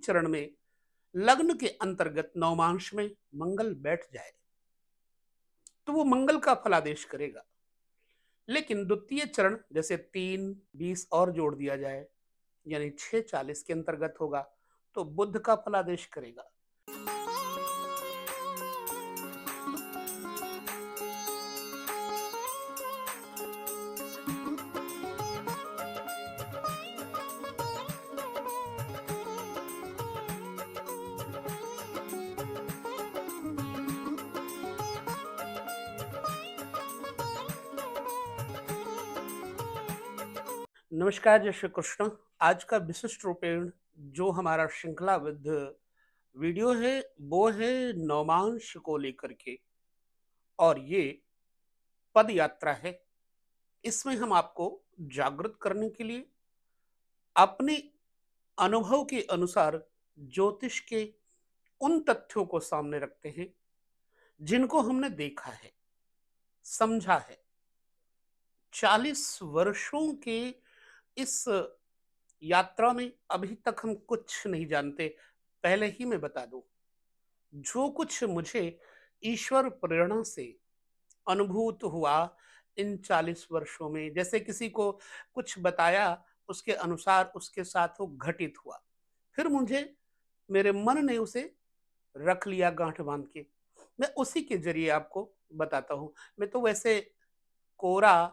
चरण में लग्न के अंतर्गत नवमांश में मंगल बैठ जाए तो वो मंगल का फलादेश करेगा। लेकिन द्वितीय चरण जैसे 3, 20 और जोड़ दिया जाए यानी 6, 40 के अंतर्गत होगा तो बुध का फलादेश करेगा। नमस्कार, जय श्री कृष्ण। आज का विशिष्ट रूपेण जो हमारा श्रृंखलाबद्ध वीडियो है वो है नवमांश को लेकर के, और ये पद यात्रा है। इसमें हम आपको जागृत करने के लिए अपने अनुभव के अनुसार ज्योतिष के उन तथ्यों को सामने रखते हैं जिनको हमने देखा है, समझा है। 40 वर्षों के इस यात्रा में अभी तक हम कुछ नहीं जानते। पहले ही मैं बता दूं, जो कुछ मुझे ईश्वर प्रेरणा से अनुभूत हुआ इन 40 वर्षों में, जैसे किसी को कुछ बताया उसके अनुसार उसके साथ वो घटित हुआ, फिर मुझे मेरे मन ने उसे रख लिया गांठ बांध के, मैं उसी के जरिए आपको बताता हूं। मैं तो वैसे कोरा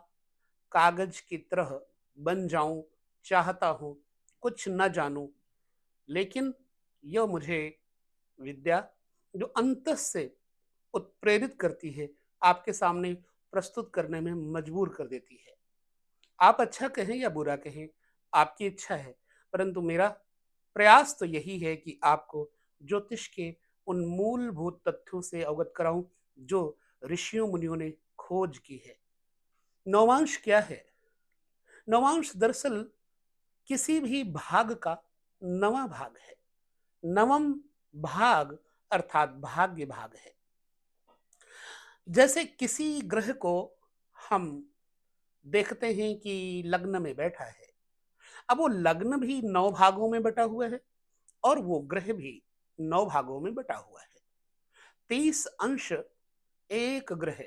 कागज की तरह बन जाऊं चाहता हूं, कुछ न जानूं, लेकिन यह मुझे विद्या जो अंतस से उत्प्रेरित करती है आपके सामने प्रस्तुत करने में मजबूर कर देती है। आप अच्छा कहें या बुरा कहें, आपकी इच्छा है, परंतु मेरा प्रयास तो यही है कि आपको ज्योतिष के उन मूलभूत तथ्यों से अवगत कराऊं जो ऋषियों मुनियों ने खोज की है। नवांश क्या है? नवांश दरअसल किसी भी भाग का नवा भाग है। नवम भाग अर्थात भाग्य भाग है। जैसे किसी ग्रह को हम देखते हैं कि लग्न में बैठा है, अब वो लग्न भी 9 भागों में बटा हुआ है और वो ग्रह भी 9 भागों में बटा हुआ है। 30 अंश एक ग्रह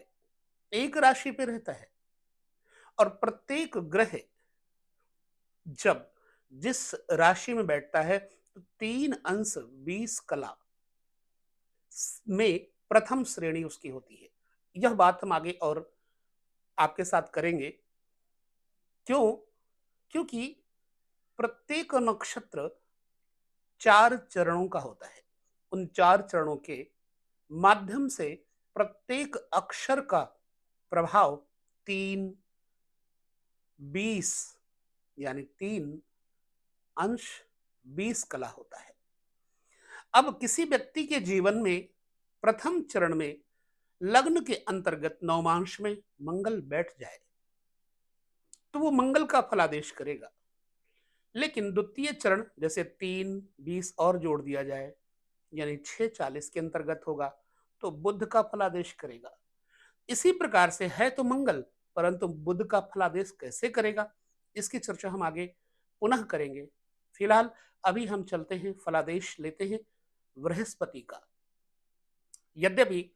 एक राशि पे रहता है, और प्रत्येक ग्रह जब जिस राशि में बैठता है तो 3 अंश 20 कला में प्रथम श्रेणी उसकी होती है। यह बात हम आगे और आपके साथ करेंगे। क्यों? क्योंकि प्रत्येक नक्षत्र 4 चरणों का होता है। उन 4 चरणों के माध्यम से प्रत्येक अक्षर का प्रभाव 3, 20 यानी 3 अंश 20 कला होता है। अब किसी व्यक्ति के जीवन में प्रथम चरण में लग्न के अंतर्गत नवमांश में मंगल बैठ जाए तो वो मंगल का फलादेश करेगा। लेकिन द्वितीय चरण जैसे 3, 20 और जोड़ दिया जाए यानी 6, 40 के अंतर्गत होगा तो बुध का फलादेश करेगा। इसी प्रकार से है तो मंगल, परंतु बुध का फलादेश कैसे करेगा इसकी चर्चा हम आगे पुनः करेंगे। फिलहाल अभी हम चलते हैं, फलादेश लेते हैं बृहस्पति का। यद्यपि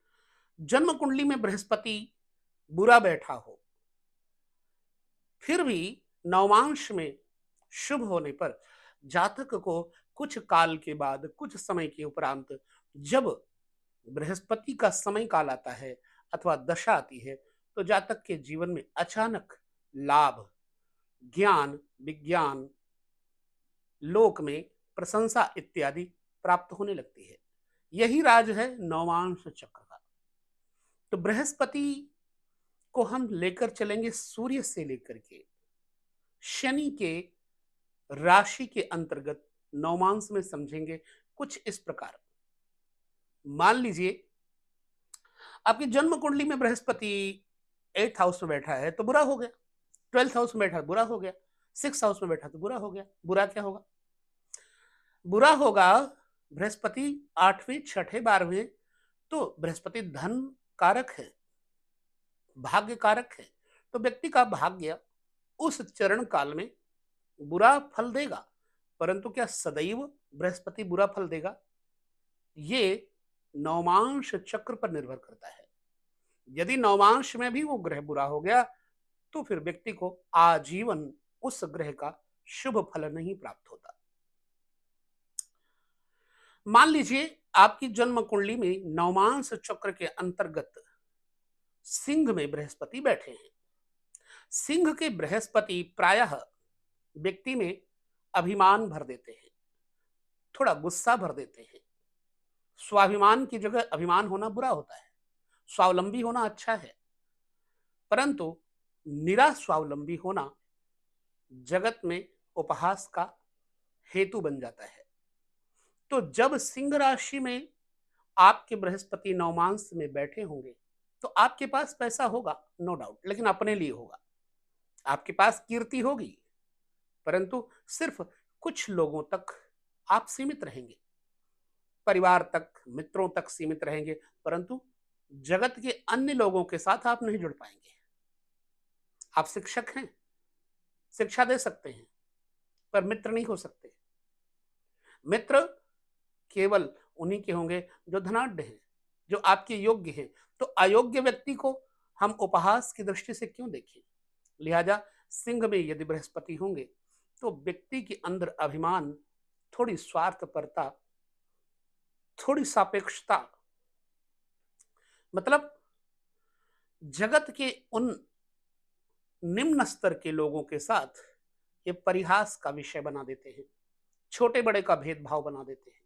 जन्म कुंडली में बृहस्पति बुरा बैठा हो, फिर भी नवमांश में शुभ होने पर जातक को कुछ काल के बाद, कुछ समय के उपरांत, जब बृहस्पति का समय काल आता है अथवा दशा आती है, तो जातक के जीवन में अचानक लाभ, ज्ञान, विज्ञान, लोक में प्रशंसा इत्यादि प्राप्त होने लगती है। यही राज है नवमांश चक्र का। तो बृहस्पति को हम लेकर चलेंगे सूर्य से लेकर के शनि के राशि के अंतर्गत नवमांश में समझेंगे कुछ इस प्रकार। मान लीजिए आपकी जन्म कुंडली में बृहस्पति 8 हाउस में बैठा है तो बुरा हो गया, 12th हाउस में बैठा बुरा हो गया, 6th हाउस में बैठा तो बुरा हो गया। बुरा क्या होगा? बुरा होगा बृहस्पति 8वें, 6ठे, 12वें। तो बृहस्पति धन कारक है, भाग्य कारक है, तो व्यक्ति का भाग्य उस चरण काल में बुरा फल देगा, परंतु क्या सदैव बृहस्पति बुरा फल देगा, ये नवमांश चक्र पर निर्भर करता है। यदि नवमांश में भी वो ग्रह बुरा हो गया तो फिर व्यक्ति को आजीवन उस ग्रह का शुभ फल नहीं प्राप्त होता। मान लीजिए आपकी जन्म कुंडली में नवमांश चक्र के अंतर्गत सिंह में बृहस्पति बैठे हैं। सिंह के बृहस्पति प्रायः व्यक्ति में अभिमान भर देते हैं, थोड़ा गुस्सा भर देते हैं। स्वाभिमान की जगह अभिमान होना बुरा होता है, स्वावलंबी होना अच्छा है, परंतु निरा स्वावलंबी होना जगत में उपहास का हेतु बन जाता है। तो जब सिंह राशि में आपके बृहस्पति नवमांश में बैठे होंगे तो आपके पास पैसा होगा, नो डाउट, लेकिन अपने लिए होगा। आपके पास कीर्ति होगी, परंतु सिर्फ कुछ लोगों तक आप सीमित रहेंगे, परिवार तक, मित्रों तक सीमित रहेंगे, परंतु जगत के अन्य लोगों के साथ आप नहीं जुड़ पाएंगे। आप शिक्षक हैं, शिक्षा दे सकते हैं, पर मित्र नहीं हो सकते। मित्र केवल उन्हीं के होंगे जो धनाढ्य हैं, जो आपके योग्य हैं। तो अयोग्य व्यक्ति को हम उपहास की दृष्टि से क्यों देखें? लिहाजा सिंह में यदि बृहस्पति होंगे तो व्यक्ति के अंदर अभिमान, थोड़ी स्वार्थपरता, थोड़ी सापेक्षता, मतलब जगत के उन निम्न स्तर के लोगों के साथ ये परिहास का विषय बना देते हैं, छोटे बड़े का भेदभाव बना देते हैं।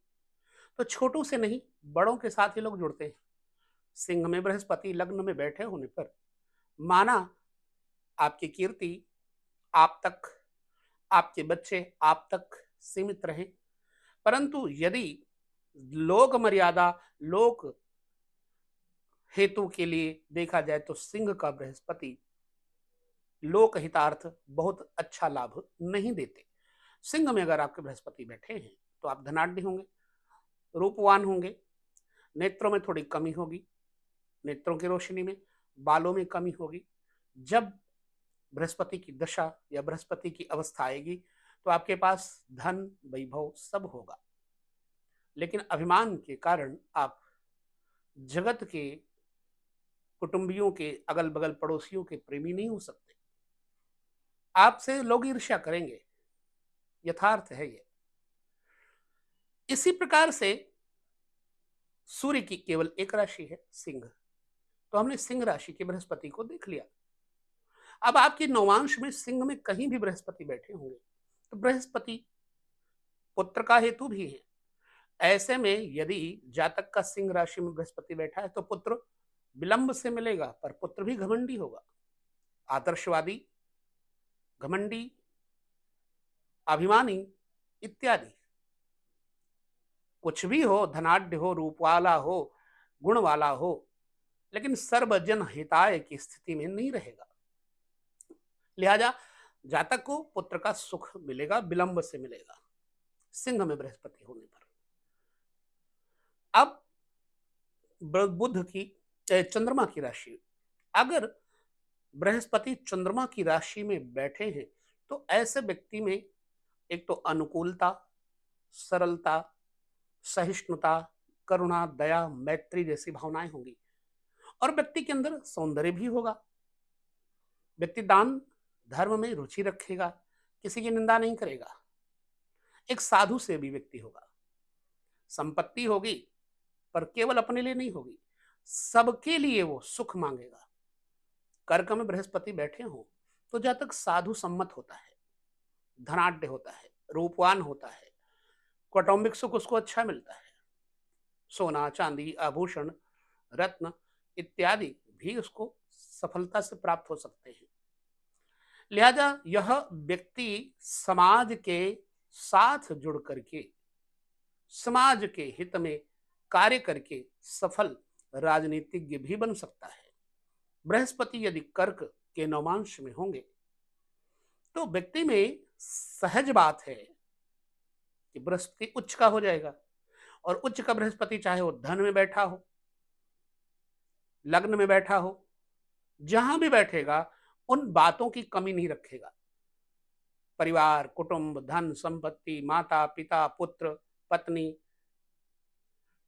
तो छोटों से नहीं, बड़ों के साथ ही लोग जुड़ते हैं। सिंह में बृहस्पति लग्न में बैठे होने पर माना आपकी कीर्ति आप तक, आपके बच्चे आप तक सीमित रहे, परंतु यदि लोक मर्यादा, लोक हेतु के लिए देखा जाए तो सिंह का बृहस्पति लोक हितार्थ बहुत अच्छा लाभ नहीं देते। सिंह में अगर आपके बृहस्पति बैठे हैं तो आप धनाढ्य होंगे, रूपवान होंगे, नेत्रों में थोड़ी कमी होगी, नेत्रों की रोशनी में, बालों में कमी होगी। जब बृहस्पति की दशा या बृहस्पति की अवस्था आएगी तो आपके पास धन, वैभव सब होगा, लेकिन अभिमान के कारण आप जगत के, कुटुंबियों के, अगल बगल पड़ोसियों के प्रेमी नहीं हो सकते। आपसे लोग ईर्ष्या करेंगे, यथार्थ है ये। इसी प्रकार से सूर्य की केवल एक राशि है सिंह, तो हमने सिंह राशि के बृहस्पति को देख लिया। अब आपके नवांश में सिंह में कहीं भी बृहस्पति बैठे होंगे तो बृहस्पति पुत्र का हेतु भी है। ऐसे में यदि जातक का सिंह राशि में बृहस्पति बैठा है तो पुत्र विलंब से मिलेगा, पर पुत्र भी घमंडी होगा, आदर्शवादी, घमंडी, अभिमानी इत्यादि। कुछ भी हो, धनाढ्य हो, रूप वाला हो, गुण वाला हो, लेकिन सर्वजन हिताय की स्थिति में नहीं रहेगा। लिहाजा जातक को पुत्र का सुख मिलेगा, विलंब से मिलेगा सिंह में बृहस्पति होने पर। अब बुध की, चंद्रमा की राशि, अगर बृहस्पति चंद्रमा की राशि में बैठे हैं तो ऐसे व्यक्ति में एक तो अनुकूलता, सरलता, सहिष्णुता, करुणा, दया, मैत्री जैसी भावनाएं होंगी, और व्यक्ति के अंदर सौंदर्य भी होगा। व्यक्ति दान धर्म में रुचि रखेगा, किसी की निंदा नहीं करेगा, एक साधु से भी व्यक्ति होगा। संपत्ति होगी, पर केवल अपने लिए नहीं होगी, सबके लिए वो सुख मांगेगा। कर्क में बृहस्पति बैठे हो तो जातक साधु सम्मत होता है, धनाढ्य होता है, रूपवान होता है, कौटुंबिक सुख उसको अच्छा मिलता है, सोना, चांदी, आभूषण, रत्न इत्यादि भी उसको सफलता से प्राप्त हो सकते हैं। लिहाजा यह व्यक्ति समाज के साथ जुड़ करके, समाज के हित में कार्य करके सफल राजनीतिज्ञ भी बन सकता है। बृहस्पति यदि कर्क के नवमांश में होंगे तो व्यक्ति में सहज बात है कि बृहस्पति उच्च का हो जाएगा, और उच्च का बृहस्पति चाहे वो धन में बैठा हो, लग्न में बैठा हो, जहां भी बैठेगा उन बातों की कमी नहीं रखेगा। परिवार, कुटुंब, धन, संपत्ति, माता पिता, पुत्र, पत्नी,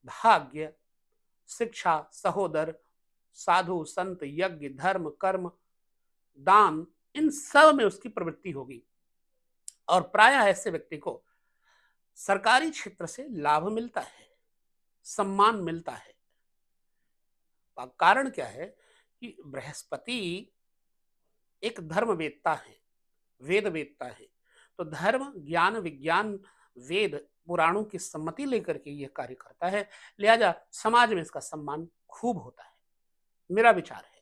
भाग्य, शिक्षा, सहोदर, साधु, संत, यज्ञ, धर्म, कर्म, दान, इन सब में उसकी प्रवृत्ति होगी। और प्रायः ऐसे व्यक्ति को सरकारी क्षेत्र से लाभ मिलता है, सम्मान मिलता है। कारण क्या है कि बृहस्पति एक धर्मवेत्ता है, वेदवेत्ता है। तो धर्म, ज्ञान, विज्ञान, वेद, पुराणों की सम्मति लेकर के यह कार्य करता है, लिहाजा समाज में इसका सम्मान खूब होता है, मेरा विचार है।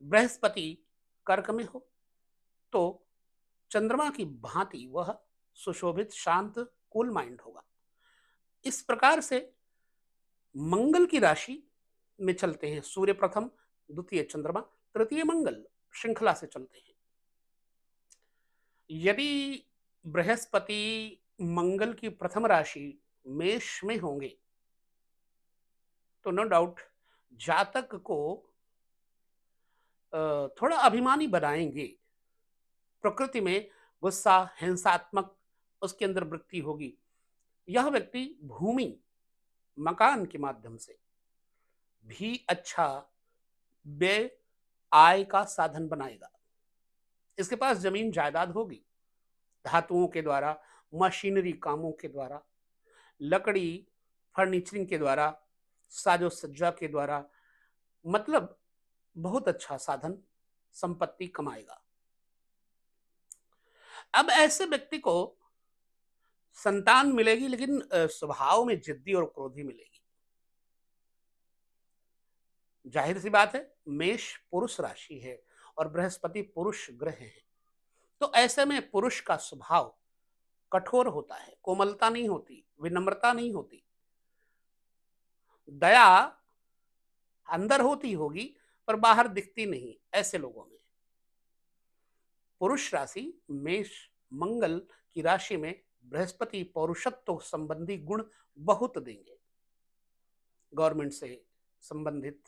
बृहस्पति कर्क में हो तो चंद्रमा की भांति वह सुशोभित, शांत, कूल माइंड होगा। इस प्रकार से मंगल की राशि में चलते हैं। सूर्य प्रथम, द्वितीय चंद्रमा, तृतीय मंगल, श्रृंखला से चलते हैं। यदि बृहस्पति मंगल की प्रथम राशि मेष में होंगे तो नो डाउट जातक को थोड़ा अभिमानी बनाएंगे। प्रकृति में गुस्सा, हिंसात्मक उसके अंदर वृत्ति होगी। यह व्यक्ति भूमि, मकान के माध्यम से भी अच्छा व्यय, आय का साधन बनाएगा। इसके पास जमीन जायदाद होगी, धातुओं के द्वारा, मशीनरी कामों के द्वारा, लकड़ी, फर्नीचरिंग के द्वारा, साजो सज्जा के द्वारा, मतलब बहुत अच्छा साधन संपत्ति कमाएगा। अब ऐसे व्यक्ति को संतान मिलेगी, लेकिन स्वभाव में जिद्दी और क्रोधी मिलेगी। जाहिर सी बात है, मेष पुरुष राशि है और बृहस्पति पुरुष ग्रह है। तो ऐसे में पुरुष का स्वभाव कठोर होता है, कोमलता नहीं होती, विनम्रता नहीं होती, दया अंदर होती होगी पर बाहर दिखती नहीं। ऐसे लोगों में पुरुष राशि मेष मंगल की राशि में बृहस्पति पौरुषत्व संबंधी गुण बहुत देंगे। गवर्नमेंट से संबंधित,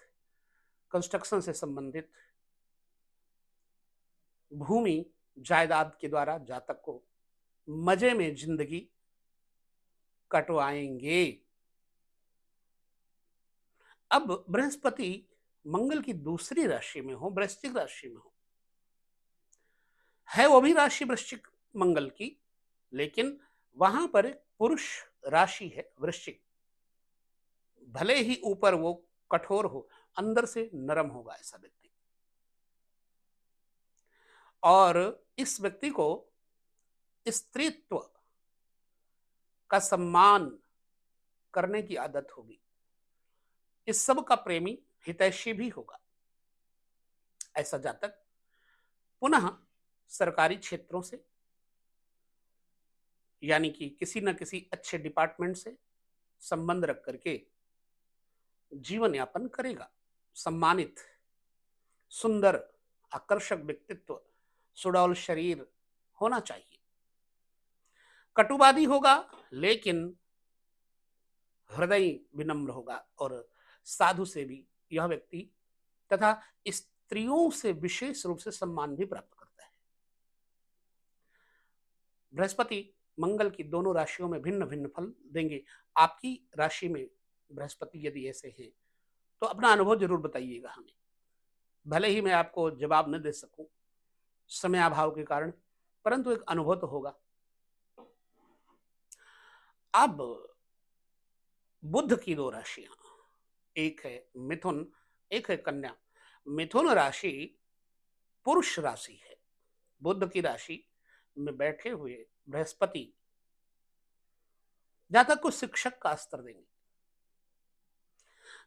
कंस्ट्रक्शन से संबंधित, भूमि जायदाद के द्वारा जातक को मजे में जिंदगी कटवाएंगे। अब बृहस्पति मंगल की दूसरी राशि में हो, वृश्चिक राशि में हो, है वो भी राशि वृश्चिक मंगल की, लेकिन वहां पर एक पुरुष राशि है वृश्चिक। भले ही ऊपर वो कठोर हो, अंदर से नरम होगा ऐसा व्यक्ति। और इस व्यक्ति को स्त्रीत्व का सम्मान करने की आदत होगी। इस सब का प्रेमी, हितैषी भी होगा। ऐसा जातक पुनः सरकारी क्षेत्रों से, यानी कि किसी न किसी अच्छे डिपार्टमेंट से संबंध रख करके जीवन यापन करेगा। सम्मानित, सुंदर, आकर्षक व्यक्तित्व, सुडौल शरीर होना चाहिए। कटुवादी होगा लेकिन हृदय विनम्र होगा और साधु से भी यह व्यक्ति तथा स्त्रियों से विशेष रूप से सम्मान भी प्राप्त करता है। बृहस्पति मंगल की दोनों राशियों में भिन्न भिन्न फल देंगे। आपकी राशि में बृहस्पति यदि ऐसे हैं तो अपना अनुभव जरूर बताइएगा हमें। भले ही मैं आपको जवाब न दे सकूं समय अभाव के कारण, परंतु एक अनुभव तो होगा। अब बुध की दो राशियां, एक है मिथुन, एक है कन्या। मिथुन राशि पुरुष राशि है। बुध की राशि में बैठे हुए बृहस्पति जातक को शिक्षक का स्तर देंगे।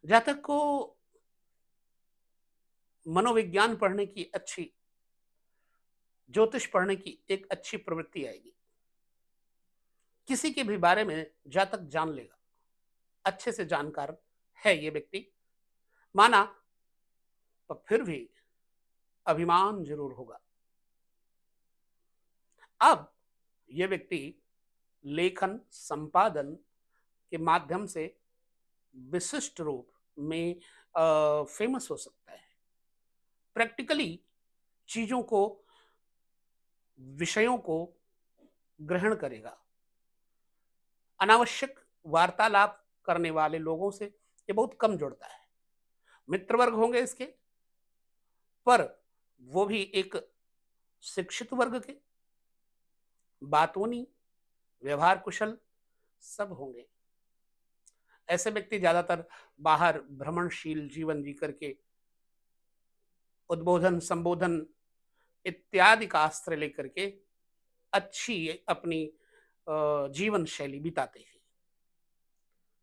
जातक को मनोविज्ञान पढ़ने की अच्छी, ज्योतिष पढ़ने की एक अच्छी प्रवृत्ति आएगी। किसी के भी बारे में जातक जान लेगा, अच्छे से जानकार है ये व्यक्ति, माना पर फिर भी अभिमान जरूर होगा। अब ये व्यक्ति लेखन, संपादन के माध्यम से विशिष्ट रूप में फेमस हो सकता है। प्रैक्टिकली चीजों को, विषयों को ग्रहण करेगा। अनावश्यक वार्तालाप करने वाले लोगों से ये बहुत कम जुड़ता है। मित्र वर्ग होंगे इसके, पर वो भी एक शिक्षित वर्ग के, बातूनी, व्यवहार कुशल सब होंगे। ऐसे व्यक्ति ज्यादातर बाहर भ्रमणशील जीवन जी करके उद्बोधन, संबोधन इत्यादि का आश्रय लेकर के अच्छी अपनी जीवन शैली बिताते हैं।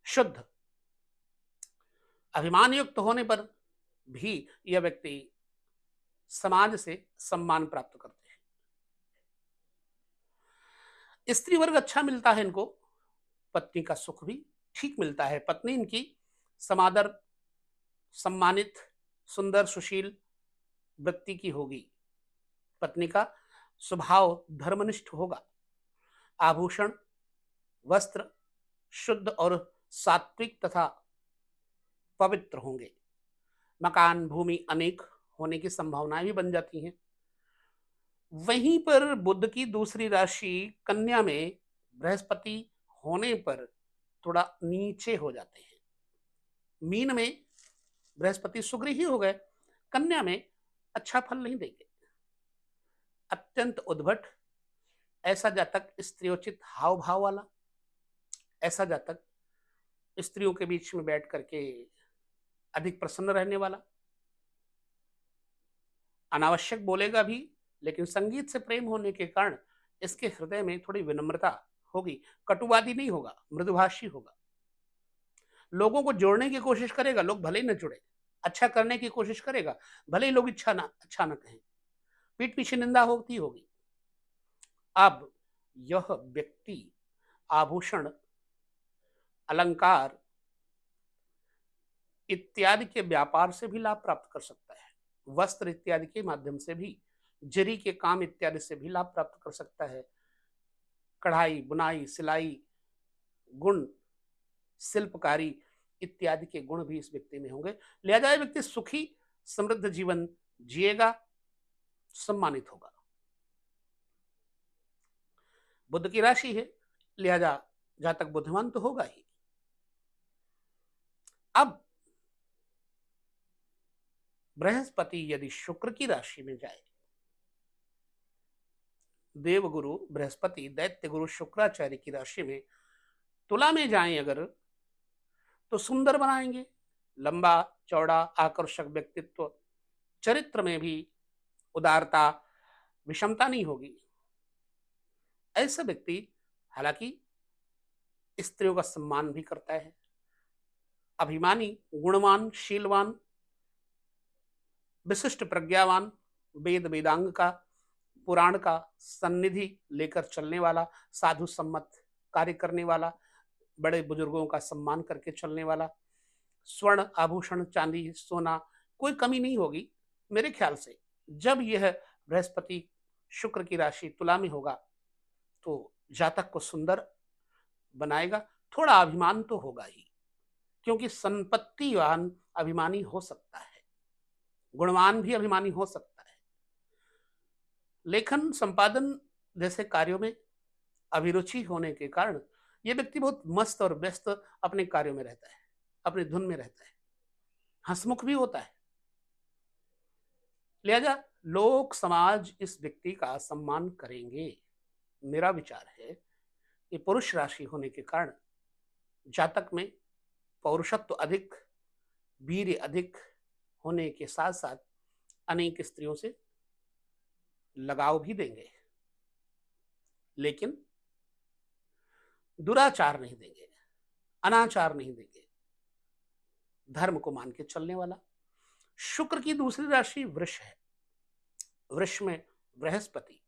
शुद्ध अभिमान युक्त होने पर भी यह व्यक्ति समाज से सम्मान प्राप्त करते हैं। स्त्री वर्ग अच्छा मिलता है इनको, पत्नी का सुख भी ठीक मिलता है। पत्नी इनकी समादर, सम्मानित, सुंदर, सुशील वृत्ति की होगी। पत्नी का स्वभाव धर्मनिष्ठ होगा। आभूषण, वस्त्र शुद्ध और सात्विक तथा पवित्र होंगे। मकान, भूमि अनेक होने की संभावनाएं भी बन जाती हैं। वहीं पर बुध की दूसरी राशि कन्या में बृहस्पति होने पर थोड़ा नीचे हो जाते हैं। मीन में बृहस्पति सुग्र ही हो गए, कन्या में अच्छा फल नहीं देंगे। अत्यंत उद्भट, ऐसा जातक स्त्रियोचित हाव भाव वाला, ऐसा जातक स्त्रियों के बीच में बैठ करके अधिक प्रसन्न रहने वाला, अनावश्यक बोलेगा भी, लेकिन संगीत से प्रेम होने के कारण इसके हृदय में थोड़ी विनम्रता होगी। कटुवादी नहीं होगा, मृदुभाषी होगा। लोगों को जोड़ने की कोशिश करेगा, लोग भले ही न जुड़े। अच्छा करने की कोशिश करेगा, भले ही लोग अच्छा ना कहें, पीठ पीछे निंदा होती होगी। अब यह व्यक्ति आभूषण, अलंकार इत्यादि के व्यापार से भी लाभ प्राप्त कर सकता है। वस्त्र इत्यादि के माध्यम से भी, जरी के काम इत्यादि से भी लाभ प्राप्त कर सकता है। कढ़ाई, बुनाई, सिलाई गुण, शिल्पकारी इत्यादि के गुण भी इस व्यक्ति में होंगे। लिहाजा यह व्यक्ति सुखी समृद्ध जीवन जिएगा, सम्मानित होगा। बुध की राशि है, लिहाजा जातक बुद्धिमान तो होगा ही। अब बृहस्पति यदि शुक्र की राशि में जाए, देवगुरु बृहस्पति दैत्य गुरु शुक्राचार्य की राशि में तुला में जाएं अगर, तो सुंदर बनाएंगे। लंबा चौड़ा आकर्षक व्यक्तित्व, चरित्र में भी उदारता, विषमता नहीं होगी। ऐसा व्यक्ति हालांकि स्त्रियों का सम्मान भी करता है। अभिमानी, गुणवान, शीलवान, विशिष्ट प्रज्ञावान, वेद वेदांग का, पुराण का सन्निधि लेकर चलने वाला, साधु सम्मत कार्य करने वाला, बड़े बुजुर्गों का सम्मान करके चलने वाला, स्वर्ण आभूषण, चांदी, सोना कोई कमी नहीं होगी मेरे ख्याल से। जब यह बृहस्पति शुक्र की राशि तुला में होगा तो जातक को सुंदर बनाएगा। थोड़ा अभिमान तो होगा ही, क्योंकि संपत्तिवान अभिमानी हो सकता है, गुणवान भी अभिमानी हो सकता है। लेखन संपादन जैसे कार्यों में अभिरुचि होने के कारण यह व्यक्ति बहुत मस्त और व्यस्त अपने कार्यों में रहता है, अपनी धुन में रहता है, हंसमुख भी होता है। लिहाजा लोक समाज इस व्यक्ति का सम्मान करेंगे। मेरा विचार है कि पुरुष राशि होने के कारण जातक में पौरुषत्व अधिक, वीर्य अधिक होने के साथ साथ अनेक स्त्रियों से लगाव भी देंगे, लेकिन दुराचार नहीं देंगे, अनाचार नहीं देंगे, धर्म को मान के चलने वाला। शुक्र की दूसरी राशि वृष है। वृष में बृहस्पति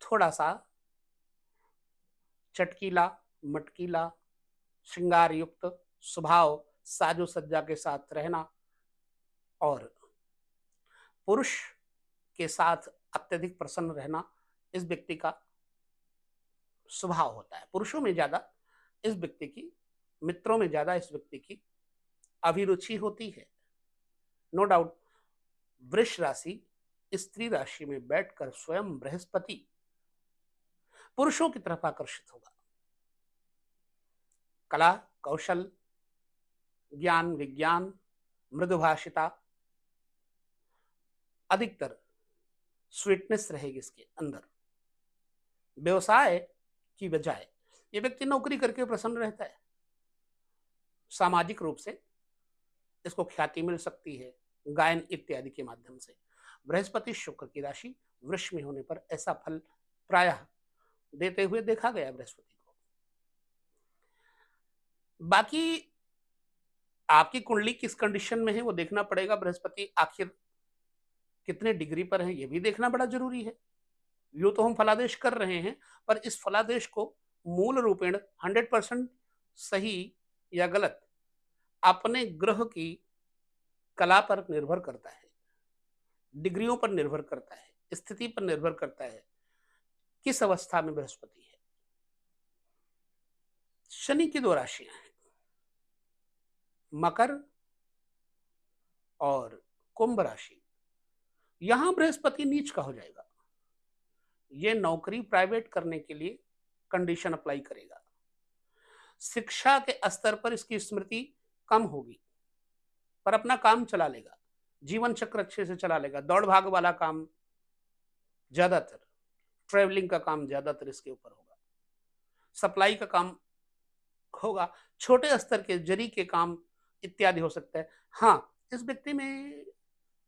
थोड़ा सा चटकीला, मटकीला, श्रृंगार युक्त स्वभाव, साजो सज्जा के साथ रहना और पुरुष के साथ अत्यधिक प्रसन्न रहना इस व्यक्ति का स्वभाव होता है। पुरुषों में ज्यादा इस व्यक्ति की, मित्रों में ज्यादा इस व्यक्ति की अभिरुचि होती है। नो डाउट वृष राशि स्त्री राशि में बैठकर स्वयं बृहस्पति पुरुषों की तरफ आकर्षित होगा। कला, कौशल, ज्ञान, विज्ञान, मृदुभाषिता, अधिकतर स्वीटनेस रहेगी इसके अंदर। व्यवसाय की बजाय ये व्यक्ति नौकरी करके प्रसन्न रहता है। सामाजिक रूप से इसको ख्याति मिल सकती है, गायन इत्यादि के माध्यम से। बृहस्पति शुक्र की राशि वृष में होने पर ऐसा फल प्रायः देते हुए देखा गया बृहस्पति को। बाकी आपकी कुंडली किस कंडीशन में है वो देखना पड़ेगा। बृहस्पति आखिर कितने डिग्री पर है ये भी देखना बड़ा जरूरी है। यूं तो हम फलादेश कर रहे हैं, पर इस फलादेश को मूल रूपेण 100% सही या गलत अपने ग्रह की कला पर निर्भर करता है, डिग्रियों पर निर्भर करता है, स्थिति पर निर्भर करता है, किस अवस्था में बृहस्पति है। शनि की 2 राशियां हैं, मकर और कुंभ राशि। यहां बृहस्पति नीच का हो जाएगा। ये नौकरी प्राइवेट करने के लिए कंडीशन अप्लाई करेगा। शिक्षा के स्तर पर इसकी स्मृति कम होगी, पर अपना काम चला लेगा, जीवन चक्र अच्छे से चला लेगा। दौड़ भाग वाला काम ज्यादातर, ट्रेवलिंग का काम ज्यादातर इसके ऊपर होगा, सप्लाई का काम होगा, छोटे स्तर के जरी के काम इत्यादि हो सकता है। हाँ, इस व्यक्ति में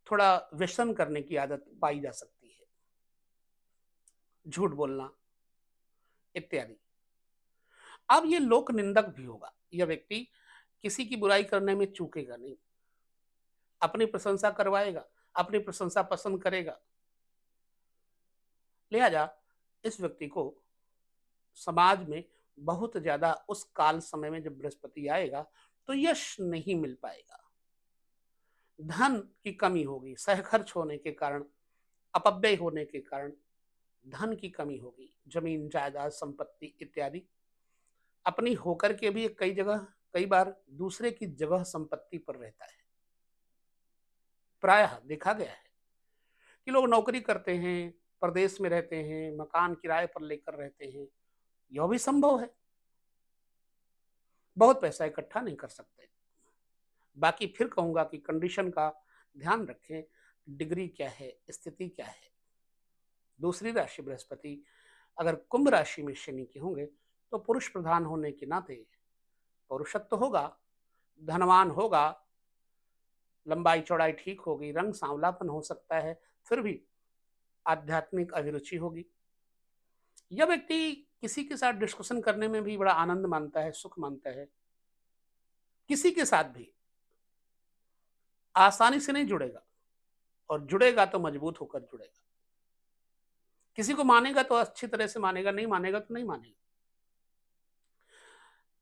थोड़ा व्यसन करने की आदत पाई जा सकती है, झूठ बोलना इत्यादि। अब ये लोक निंदक भी होगा। यह व्यक्ति किसी की बुराई करने में चूकेगा नहीं, अपनी प्रशंसा करवाएगा, अपनी प्रशंसा पसंद करेगा। लिहाजा इस व्यक्ति को समाज में बहुत ज्यादा उस काल समय में जब बृहस्पति आएगा तो यश नहीं मिल पाएगा, धन की कमी होगी, सहखर्च होने के कारण, अपव्यय होने के कारण धन की कमी होगी। जमीन जायदाद संपत्ति इत्यादि अपनी होकर के भी कई बार दूसरे की जगह संपत्ति पर रहता है। प्रायः देखा गया है कि लोग नौकरी करते हैं, प्रदेश में रहते हैं, मकान किराए पर लेकर रहते हैं, यह भी संभव है, बहुत पैसा इकट्ठा नहीं कर सकते। बाकी फिर कहूंगा कि कंडीशन का ध्यान रखें, डिग्री क्या है, स्थिति क्या है। दूसरी राशि बृहस्पति अगर कुंभ राशि में शनि के होंगे तो पुरुष प्रधान होने के नाते पौरुषत्व होगा, धनवान होगा, लंबाई चौड़ाई ठीक होगी, रंग सांवलापन हो सकता है, फिर भी आध्यात्मिक अभिरुचि होगी। यह व्यक्ति किसी के साथ डिस्कशन करने में भी बड़ा आनंद मानता है, सुख मानता है। किसी के साथ भी आसानी से नहीं जुड़ेगा, और जुड़ेगा तो मजबूत होकर जुड़ेगा। किसी को मानेगा तो अच्छी तरह से मानेगा, नहीं मानेगा तो नहीं मानेगा।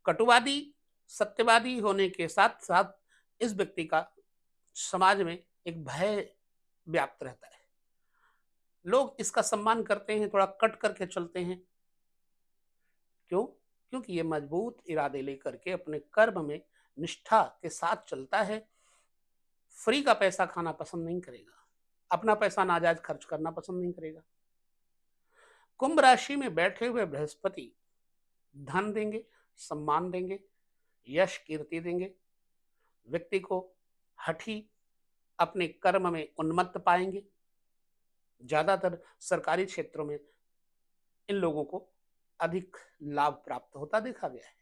कटुवादी, सत्यवादी होने के साथ साथ इस व्यक्ति का समाज में एक भय व्याप्त रहता है। लोग इसका सम्मान करते हैं, थोड़ा कट करके चलते हैं। क्यों? क्योंकि ये मजबूत इरादे लेकर के अपने कर्म में निष्ठा के साथ चलता है। फ्री का पैसा खाना पसंद नहीं करेगा, अपना पैसा नाजायज खर्च करना पसंद नहीं करेगा। कुंभ राशि में बैठे हुए बृहस्पति धन देंगे, सम्मान देंगे, यश कीर्ति देंगे, व्यक्ति को हठी, अपने कर्म में उन्मत्त पाएंगे। ज्यादातर सरकारी क्षेत्रों में इन लोगों को अधिक लाभ प्राप्त होता देखा गया है।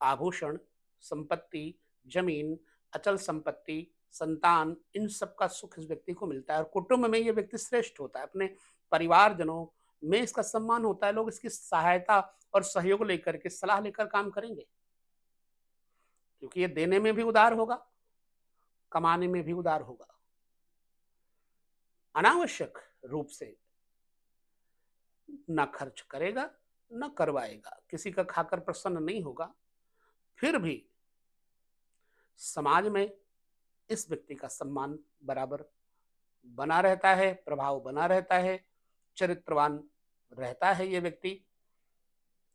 आभूषण, संपत्ति, जमीन, अचल संपत्ति, संतान, इन सब का सुख इस व्यक्ति को मिलता है, और कुटुंब में यह व्यक्ति श्रेष्ठ होता है, अपने परिवारजनों में इसका सम्मान होता है। लोग इसकी सहायता और सहयोग लेकर के, सलाह लेकर काम करेंगे, क्योंकि ये देने में भी उदार होगा, कमाने में भी उदार होगा। अनावश्यक रूप से न खर्च करेगा, न करवाएगा, किसी का खाकर प्रसन्न नहीं होगा। फिर भी समाज में इस व्यक्ति का सम्मान बराबर बना रहता है, प्रभाव बना रहता है, चरित्रवान रहता है। ये व्यक्ति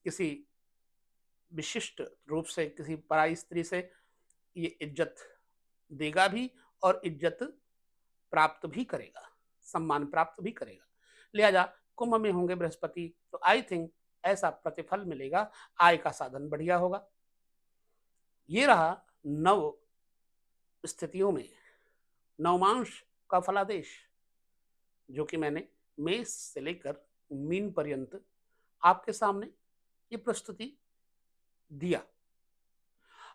किसी विशिष्ट रूप से किसी पराई स्त्री से ये इज्जत देगा भी, और इज्जत प्राप्त भी करेगा, सम्मान प्राप्त भी करेगा। लिहाजा कुंभ में होंगे बृहस्पति, तो आई थिंक ऐसा प्रतिफल मिलेगा, आय का साधन बढ़िया होगा। ये रहा नव स्थितियों में नवमांश का फलादेश, जो कि मैंने मेष से लेकर मीन पर्यंत आपके सामने ये प्रस्तुति दिया।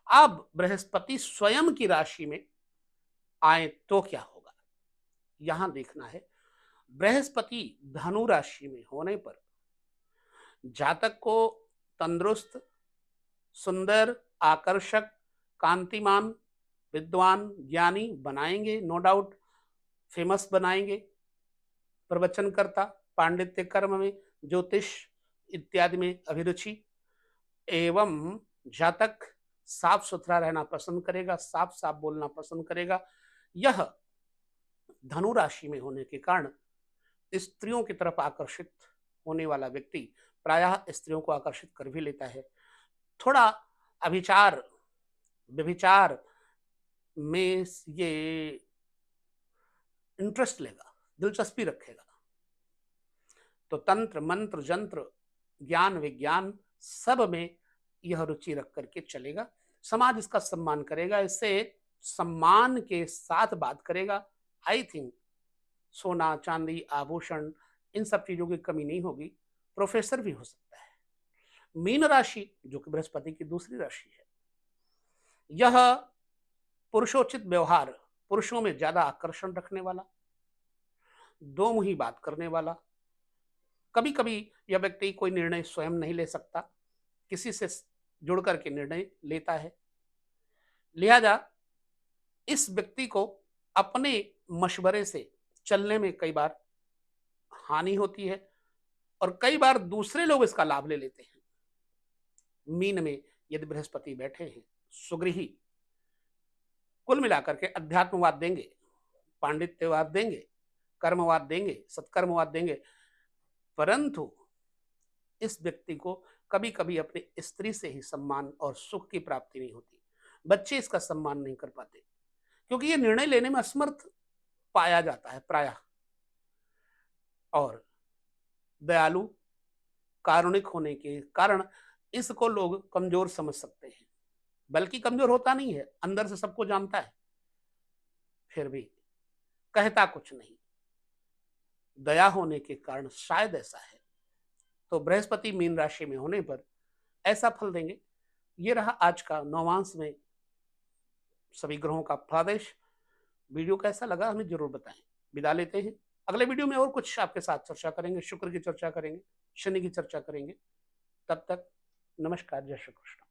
अब बृहस्पति स्वयं की राशि में आए तो क्या होगा, यहां देखना है। बृहस्पति धनु राशि में होने पर जातक को तंदुरुस्त, सुंदर, आकर्षक, कांतिमान, विद्वान, ज्ञानी बनाएंगे, नो डाउट फेमस बनाएंगे। प्रवचनकर्ता, पांडित्य कर्म में, ज्योतिष इत्यादि में अभिरुचि, एवं जातक साफ सुथरा रहना पसंद करेगा, साफ साफ बोलना पसंद करेगा। यह धनु राशि में होने के कारण स्त्रियों की तरफ आकर्षित होने वाला व्यक्ति प्रायः स्त्रियों को आकर्षित कर भी लेता है। थोड़ा अभिचार व्यभिचार में ये इंटरेस्ट लेगा, दिलचस्पी रखेगा। तो तंत्र, मंत्र, जंत्र, ज्ञान, विज्ञान सब में यह रुचि रख करके चलेगा। समाज इसका सम्मान करेगा, इससे सम्मान के साथ बात करेगा। आई थिंक सोना, चांदी, आभूषण, इन सब चीजों की कमी नहीं होगी। प्रोफेसर भी हो सकता है। मीन राशि, जो कि बृहस्पति की दूसरी राशि है, यह पुरुषोचित व्यवहार, पुरुषों में ज्यादा आकर्षण रखने वाला, दो मुही बात करने वाला। कभी कभी यह व्यक्ति कोई निर्णय स्वयं नहीं ले सकता, किसी से जुड़ करके निर्णय लेता है। लिहाजा इस व्यक्ति को अपने मशवरे से चलने में कई बार हानि होती है और कई बार दूसरे लोग इसका लाभ ले लेते हैं। मीन में यदि बृहस्पति बैठे हैं, सुगृही, कुल मिलाकर के अध्यात्मवाद देंगे, पांडित्यवाद देंगे, कर्मवाद देंगे, सत्कर्मवाद देंगे, परंतु इस व्यक्ति को कभी कभी अपनी स्त्री से ही सम्मान और सुख की प्राप्ति नहीं होती। बच्चे इसका सम्मान नहीं कर पाते क्योंकि ये निर्णय लेने में असमर्थ पाया जाता है प्रायः। और दयालु, कारुणिक होने के कारण इसको लोग कमजोर समझ सकते हैं, बल्कि कमजोर होता नहीं है, अंदर से सबको जानता है, फिर भी कहता कुछ नहीं। दया होने के कारण शायद ऐसा है। तो बृहस्पति मीन राशि में होने पर ऐसा फल देंगे। ये रहा आज का नवमांश में सभी ग्रहों का फलादेश। वीडियो कैसा लगा हमें जरूर बताएं। विदा लेते हैं, अगले वीडियो में और कुछ आपके साथ चर्चा करेंगे, शुक्र की चर्चा करेंगे, शनि की चर्चा करेंगे। तब तक नमस्कार, जय श्री कृष्ण।